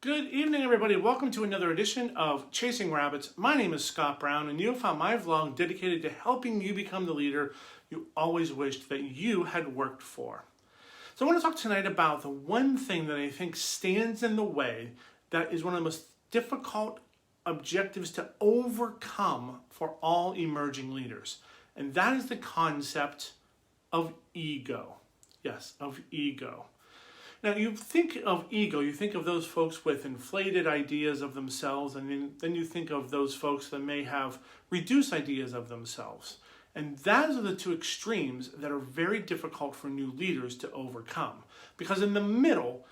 Good evening, everybody. Welcome to another edition of Chasing Rabbits. My name is Scott Brown, and you have found my vlog dedicated to helping you become the leader you always wished that you had worked for. So I want to talk tonight about the one thing that I think stands in the way that is one of the most difficult objectives to overcome for all emerging leaders. And that is the concept of ego. Yes, of ego. Now, you think of ego, you think of those folks with inflated ideas of themselves, and then you think of those folks that may have reduced ideas of themselves. And those are the two extremes that are very difficult for new leaders to overcome. Because in the middle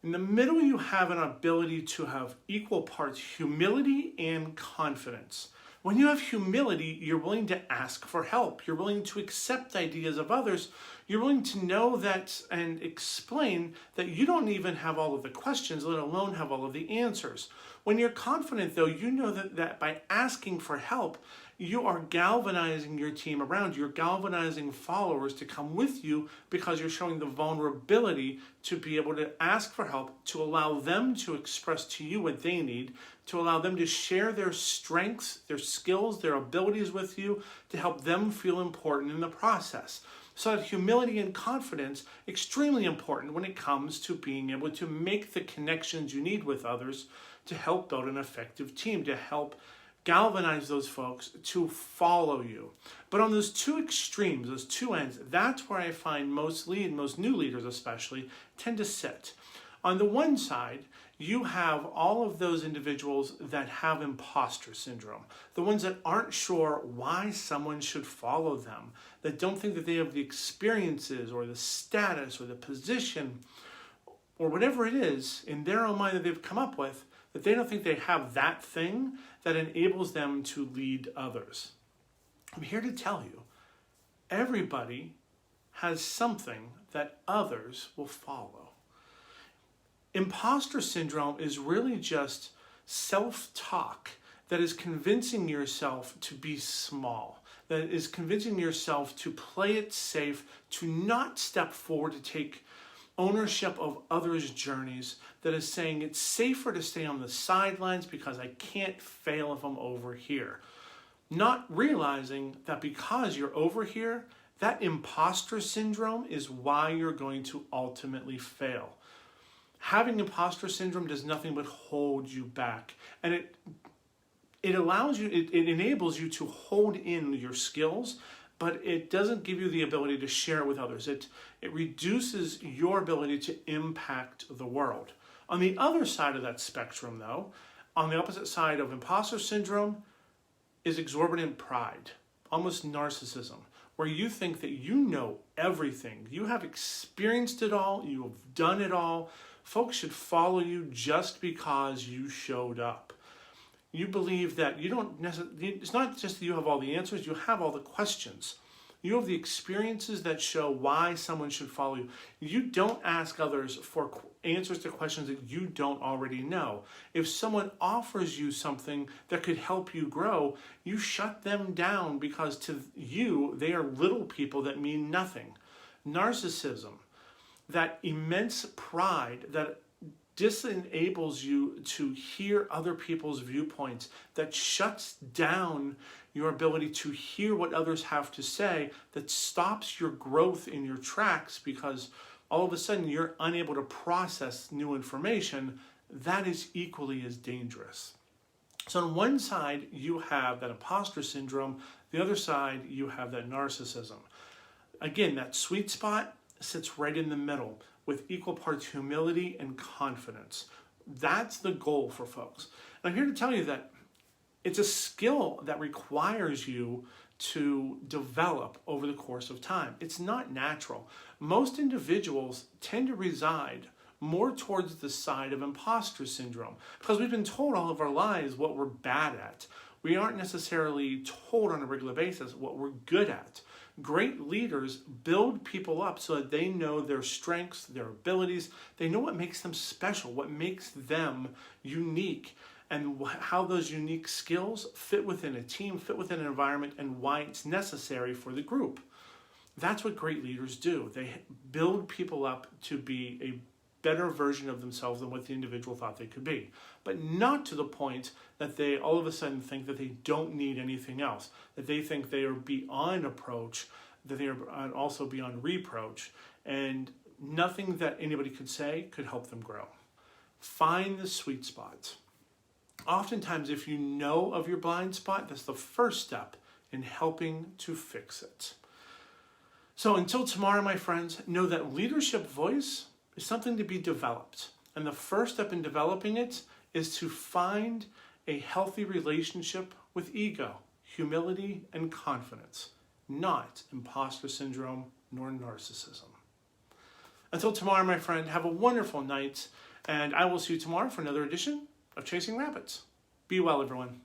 you have an ability to have equal parts humility and confidence. When you have humility, you're willing to ask for help. You're willing to accept ideas of others. You're willing to know that and explain that you don't even have all of the questions, let alone have all of the answers. When you're confident, though, you know that by asking for help, you are galvanizing your team around you. You're galvanizing followers to come with you because you're showing the vulnerability to be able to ask for help, to allow them to express to you what they need, to allow them to share their strengths, their skills, their abilities with you, to help them feel important in the process. So that humility and confidence, extremely important when it comes to being able to make the connections you need with others to help build an effective team, to help galvanize those folks to follow you. But on those two extremes, those two ends, that's where I find most new leaders especially, tend to sit. On the one side, you have all of those individuals that have imposter syndrome, the ones that aren't sure why someone should follow them, that don't think that they have the experiences or the status or the position or whatever it is in their own mind that they've come up with, that they don't think they have that thing that enables them to lead others. I'm here to tell you, everybody has something that others will follow. Imposter syndrome is really just self-talk that is convincing yourself to be small, that is convincing yourself to play it safe, to not step forward, to take ownership of others' journeys, that is saying it's safer to stay on the sidelines because I can't fail if I'm over here. Not realizing that because you're over here, that imposter syndrome is why you're going to ultimately fail. Having imposter syndrome does nothing but hold you back. And it allows you, it enables you to hold in your skills, but it doesn't give you the ability to share it with others. It reduces your ability to impact the world. On the other side of that spectrum, though, on the opposite side of imposter syndrome, is exorbitant pride, almost narcissism, where you think that you know everything. You have experienced it all, you have done it all. Folks should follow you just because you showed up. You believe that you don't necessarily, it's not just that you have all the answers, you have all the questions. You have the experiences that show why someone should follow you. You don't ask others for answers to questions that you don't already know. If someone offers you something that could help you grow, you shut them down because to you, they are little people that mean nothing. Narcissism, that immense pride that disenables you to hear other people's viewpoints, that shuts down your ability to hear what others have to say, that stops your growth in your tracks because all of a sudden you're unable to process new information, that is equally as dangerous. So on one side, you have that imposter syndrome. The other side, you have that narcissism. Again, that sweet spot sits right in the middle with equal parts humility and confidence. That's the goal for folks. And I'm here to tell you that it's a skill that requires you to develop over the course of time. It's not natural. Most individuals tend to reside more towards the side of imposter syndrome because we've been told all of our lives what we're bad at. We aren't necessarily told on a regular basis what we're good at. Great leaders build people up so that they know their strengths, their abilities. They know what makes them special, what makes them unique, and how those unique skills fit within a team, fit within an environment, and why it's necessary for the group. That's what great leaders do. They build people up to be a better version of themselves than what the individual thought they could be. But not to the point that they all of a sudden think that they don't need anything else, that they think they are beyond approach, that they are also beyond reproach, and nothing that anybody could say could help them grow. Find the sweet spots. Oftentimes, if you know of your blind spot, that's the first step in helping to fix it. So until tomorrow, my friends, know that leadership voice is something to be developed. And the first step in developing it is to find a healthy relationship with ego, humility, and confidence, not imposter syndrome nor narcissism. Until tomorrow, my friend, have a wonderful night, and I will see you tomorrow for another edition of Chasing Rabbits. Be well, everyone.